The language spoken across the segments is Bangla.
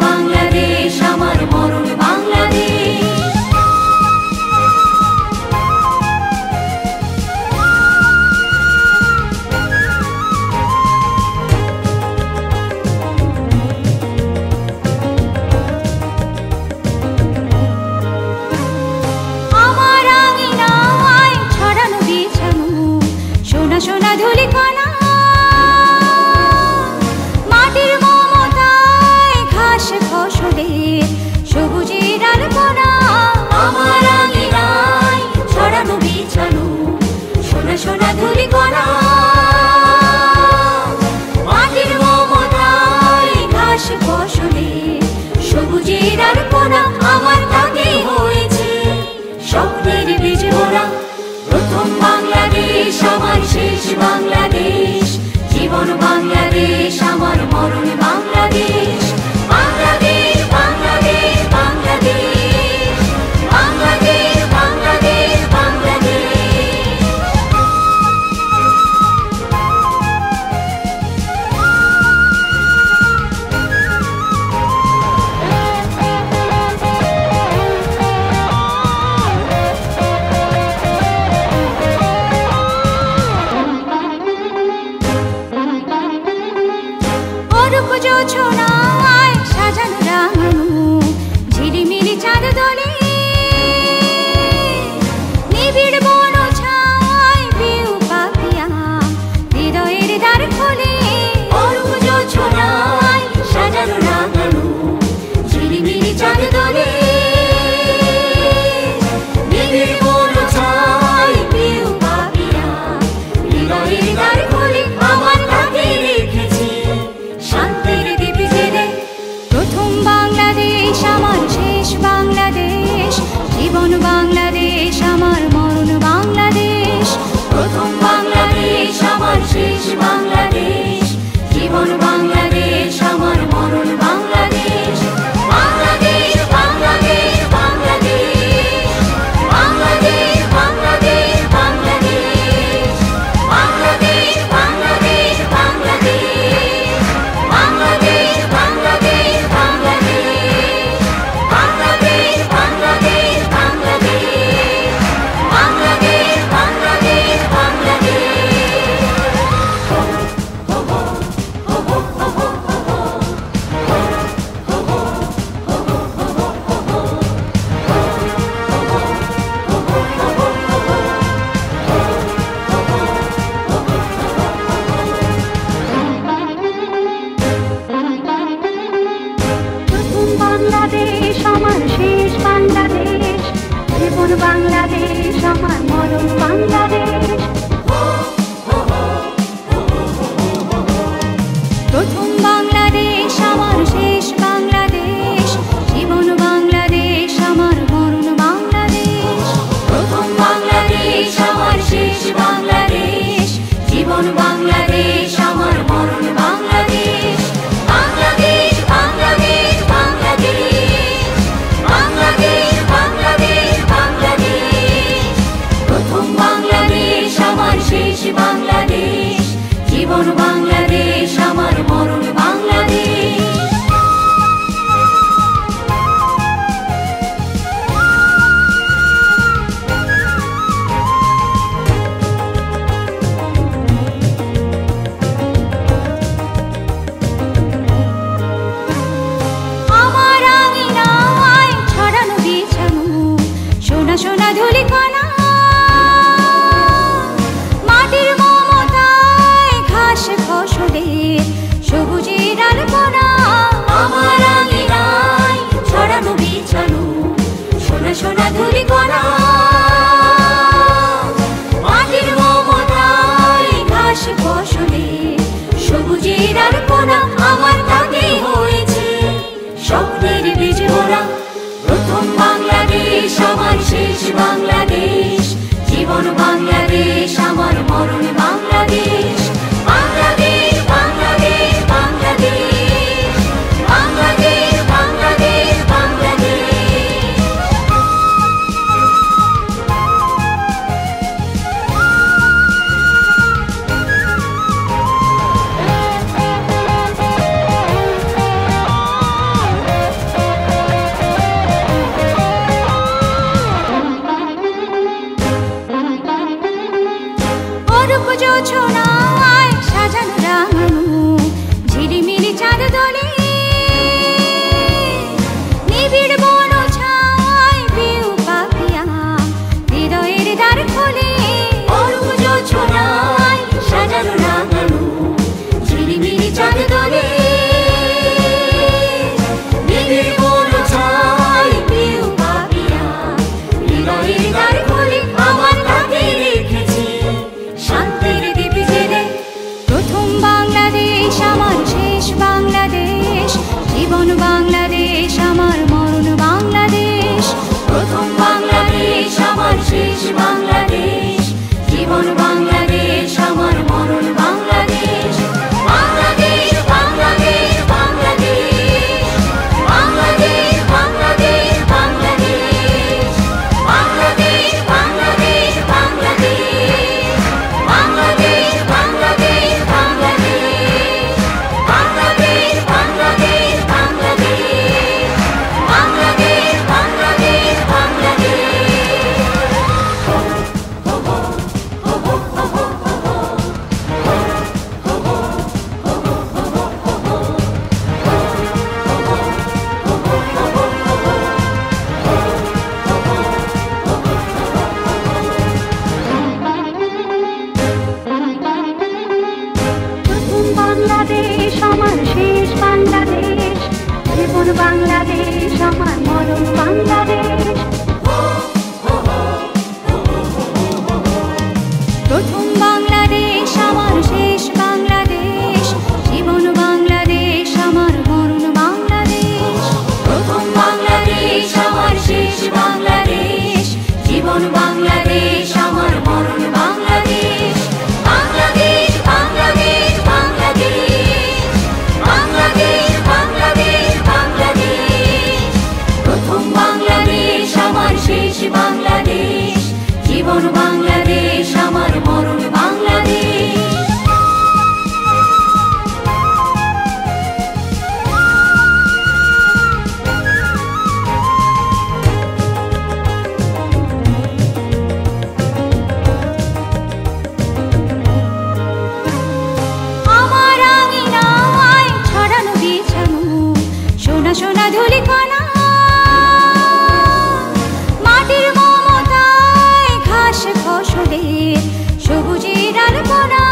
বাংলাদেশ আমার মরণ বাংলাদেশ। আমার আঙিনায় ছড়ানো বিছানো সোনা সোনা ধূলিকণা, মাটির মমতায় ঘাস ফসলে সবুজের আলপনা। আমার আঙিনায় ছড়ানো বিছানো সোনা সোনা ধূলিকণা, মাটির মমতায় ঘাস ফসলে সবুজের আলপনা। আমার তাকে হয়েছে স্বপ্নের বীজ ভরা, প্রথম বাংলাদেশ আমার শেষ বাংলাদেশ, জীবন বাংলাদেশ আমার মরণ বাংলাদেশ। বাংলাদেশ বাংলাদেশ বাংলাদেশ, বাংলাদেশ বাংলাদেশ বাংলাদেশ। অরূপ জোছনায় সাজানো রাঙানো ঝিলিমিলি চাঁদ দোলে, নিবিড় বন ছায় পিউ পাপিয়া হৃদয়ের দ্বার খোলে। অরূপ জোছনায় সাজানো রাঙানো ঝিলিমিলি চাঁদ দোলে, নিবিড় বন ছায় পিউ পাপিয়া হৃদয়ের দ্বার খোলে। আমার তাকে রেখেছি শান্তির দ্বীপ জেলে, প্রথম বাংলাদেশ আমার শেষ বাংলাদেশ, জীবন বাংলাদেশ আমার মরণ বাংলাদেশ। প্রথম বাংলাদেশ আমার শেষ বাংলাদেশ, জীবন বাংলাদেশ আমার মরণ বাংলাদেশ। বাংলাদেশ বাংলাদেশ বাংলাদেশ, বাংলাদেশ বাংলাদেশ বাংলাদেশ, বাংলাদেশ বাংলাদেশ বাংলাদেশ, বাংলাদেশ বাংলাদেশ বাংলাদেশ, বাংলাদেশ বাংলাদেশ বাংলাদেশ, বাংলাদেশ বাংলাদেশ বাংলাদেশ। প্রথম বাংলাদেশ আমার শেষ বাংলাদেশ, জীবন বাংলাদেশ আমার মরণ বাংলাদেশ। প্রথম বাংলাদেশ আমার শেষ বাংলাদেশ, জীবন বাংলাদেশ আমার মরণ বাংলাদেশ। প্রথম বাংলাদেশ আমার শেষ বাংলাদেশ, জীবন বাংলাদেশ আমার মরণ বাংলাদেশ। বাংলাদেশ বাংলাদেশ বাংলাদেশ, বাংলাদেশ বাংলাদেশ বাংলাদেশ। প্রথম বাংলাদেশ আমার শেষ বাংলাদেশ, জীবন বাংলাদেশ আমার মরণ বাংলাদেশ। আমার আঙিনায় ছড়ানো বিছানো সোনা সোনা ধূলিকণা, মাটির মমতায় ঘাস ফসলে সবুজের আলপনা। আমার আঙিনায় ছড়ানো বিছানো সোনা সোনা ধূলিকণা, মাটির মমতায় ঘাস ফসলে সবুজের আলপনা। আমার তাকে হয়েছে স্বপ্নের বীজ ভরা, প্রথম বাংলাদেশ আমার শেষ বাংলাদেশ, জীবন বাংলাদেশ আমার মরণ বাংলাদেশ। বাংলাদেশ বাংলাদেশ বাংলাদেশ, বাংলাদেশ বাংলাদেশ বাংলাদেশ। বাংলাদেশ আমার মরণ বাংলাদেশ, প্রথম বাংলাদেশ আমার শেষ বাংলাদেশ, জীবন বাংলাদেশ আমার মরণ বাংলাদেশ। বাংলাদেশ বাংলাদেশ বাংলাদেশ, বাংলাদেশ বাংলাদেশ বাংলাদেশ, বাংলাদেশ বাংলাদেশ বাংলাদেশ, বাংলাদেশ বাংলাদেশ বাংলাদেশ, বাংলাদেশ বাংলাদেশ বাংলাদেশ, বাংলাদেশ বাংলাদেশ বাংলাদেশ। বাংলাদেশ আমার শেষ বাংলাদেশ, জীবন বাংলাদেশ আমার মরণ বাংলাদেশ। প্রথম বাংলাদেশ আমার শেষ বাংলাদেশ, জীবন বাংলাদেশ আমার মরণ বাংলাদেশ। প্রথম বাংলাদেশ আমার শেষ বাংলাদেশ, জীবন বাংলাদেশ আমার মরণ বাংলাদেশ। বাংলাদেশ বাংলাদেশ বাংলাদেশ, বাংলাদেশ বাংলাদেশ বাংলাদেশ, প্রথম বাংলাদেশ আমার শেষ বাংলাদেশ, জীবন বাংলাদেশ আমার মরণ বাংলাদেশ। আমার আঙিনায় ছড়ানো বিছানো সোনা সোনা ধূলিকণা, মাটির মমতায় ঘাস ফসলে সবুজের আলপনা।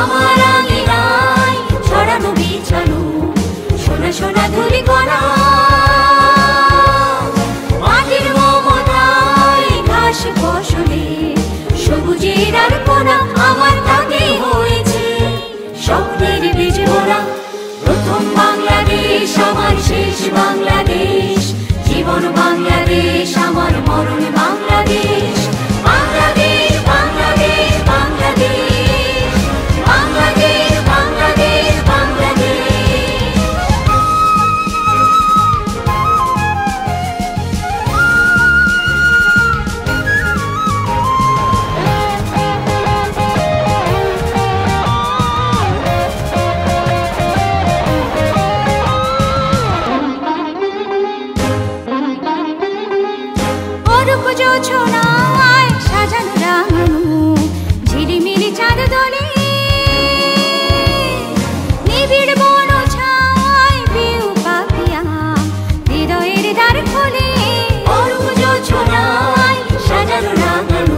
আমার আঙিনায় ছড়ানো বিছানো সোনা সোনা ধূলিকণা, মাটির মমতায় ঘাস ফসলে সবুজের আলপনা। আমার তাতে হয়েছে স্বপ্নের বীজ ভরা, প্রথম বাংলাদেশ আমার শেষ বাংলাদেশ, জীবন বাংলাদেশ আমার মরণ বাংলাদেশ। বাংলাদেশ বাংলাদেশ বাংলাদেশ, বাংলাদেশ বাংলাদেশ বাংলাদেশ। অরূপ জোছনায় সাজানো রাঙানো ঝিলিমিলি চাঁদ দলে, নিবিড় বন ছায় পিউ পাপিয়া হৃদয়ের দ্বার খোলে। অরূপ জোছনায় সাজানো রাঙানো